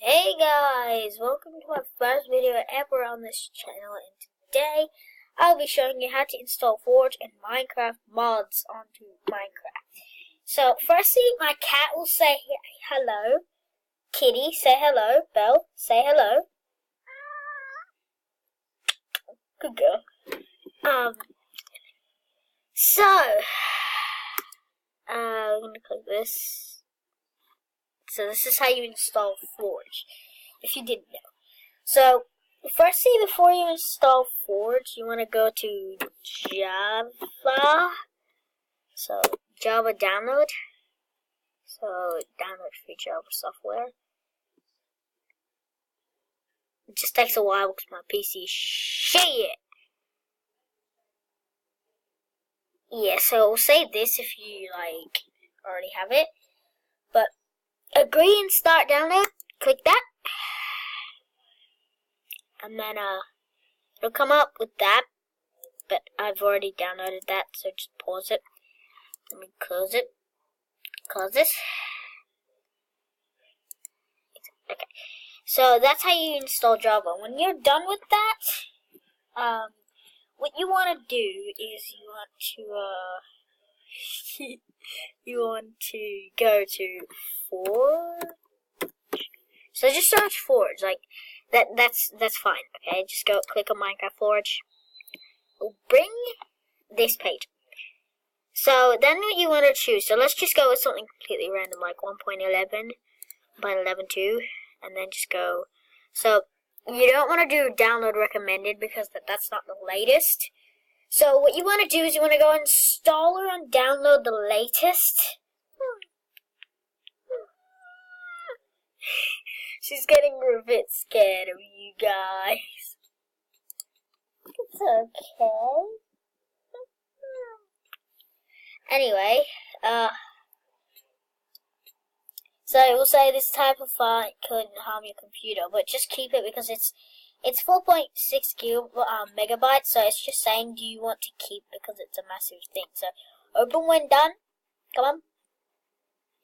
Hey guys, welcome to my first video ever on this channel, and today I'll be showing you how to install Forge and Minecraft mods onto Minecraft. So firstly, my cat will say hello. Kitty, say hello. Belle, say hello. Good girl. I'm gonna click this. So this is how you install Forge, if you didn't know. So firstly, before you install Forge, you want to go to Java. So Java download. So download free Java software. It just takes a while because my PC is shit. Yeah, so we'll save this if you already have it. But agree and start download. Click that. And then it'll come up with that. But I've already downloaded that, so just pause it. Let me close it. Close this. Okay. So that's how you install Java. When you're done with that, what you want to do is you want to go to Forge. So just search Forge, that's fine. Okay, just go click on Minecraft Forge. It'll bring this page. So then what you want to choose. So let's just go with something completely random, like 1.11 by 11.2, and then just go. So you don't want to do download recommended because that's not the latest. So what you want to do is you want to go installer and download the latest. She's getting a bit scared of you guys. It's okay. Anyway, so it will say this type of file couldn't harm your computer, but just keep it because it's 4.6 megabytes, so it's just saying do you want to keep because it's a massive thing. So open when done. Come on.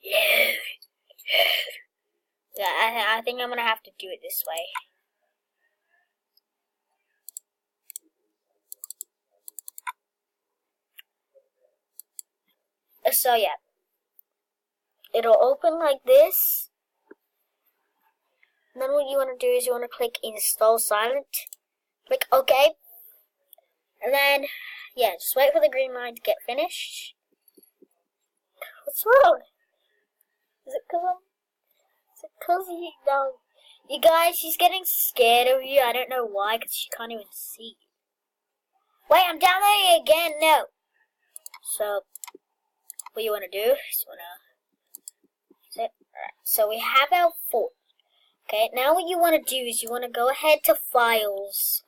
Yeah. I think I'm gonna have to do it this way. So yeah, it'll open like this. And then what you want to do is you want to click install silent. Click OK. And then, yeah, just wait for the green line to get finished. What's wrong? Is it because you don't? You guys, she's getting scared of you. I don't know why, because she can't even see you. Wait, I'm downloading it again. No. So what you want to do is Alright. So we have our Forge. Okay, now what you want to do is you want to go ahead to files,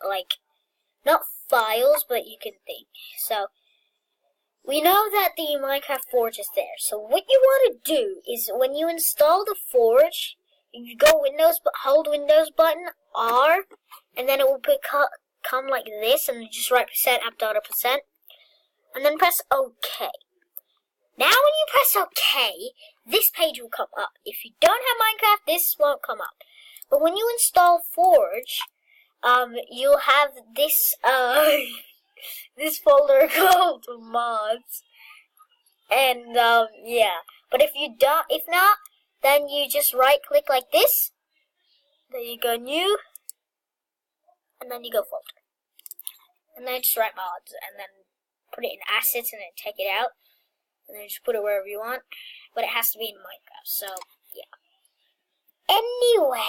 not files, but you can think. So we know that the Minecraft Forge is there. So what you want to do is when you install the Forge, you go Windows, but hold Windows button R, and then it will come like this, and just write %app.%, and then press OK. Now when you press OK, this page will come up. If you don't have Minecraft, this won't come up. But when you install Forge, you'll have this this folder called mods. And yeah. But if not, then you just right click like this. Then you go new, and then you go folder. And then just write mods, and then put it in assets, and then take it out. And then just put it wherever you want, but it has to be in Minecraft, so yeah. Anyway,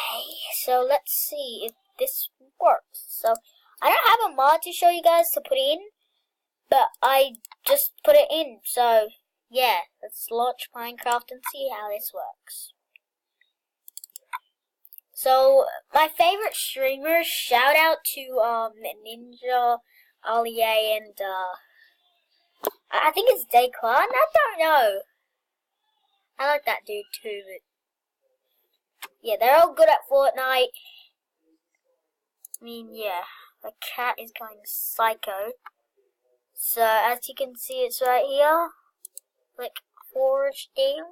so let's see if this works. So I don't have a mod to show you guys to put in, but I just put it in. So yeah, let's launch Minecraft and see how this works. So my favorite streamers, shout out to Ninja, Ollie, and I think it's Daquan. I don't know. I like that dude too, but yeah, they're all good at Fortnite. I mean, yeah, the cat is going psycho. So as you can see, it's right here. Click Forge download.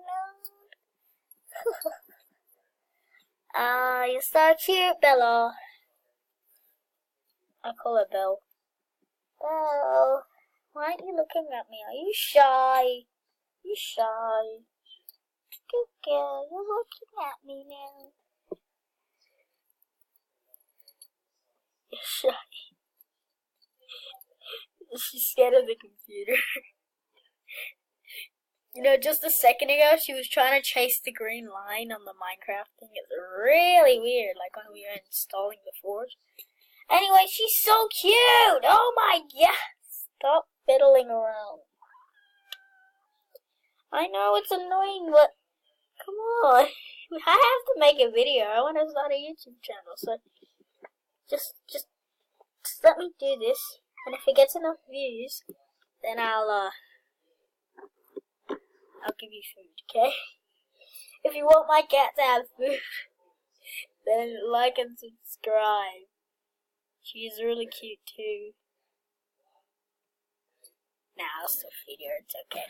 You're so cute, Bella. I call her Belle. Belle, why aren't you looking at me? Are you shy? You shy? Good girl, you're looking at me now. You're shy. She's scared of the computer. You know, just a second ago, she was trying to chase the green line on the Minecraft thing. It's really weird, like when we were installing the forge. Anyway, she's so cute! Oh my god! Stop fiddling around. I know it's annoying, but come on. I have to make a video. I want to start a YouTube channel, so just let me do this. And if it gets enough views, then I'll give you food, okay? If you want my cat to have food, then like and subscribe. She's really cute too. Nah, I'll still feed her. It's okay.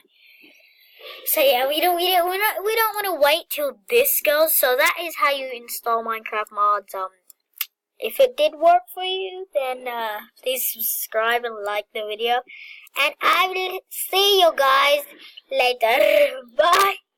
So yeah, we don't want to wait till this goes. So that is how you install Minecraft mods. If it did work for you, then please subscribe and like the video. And I will see you guys later. Bye.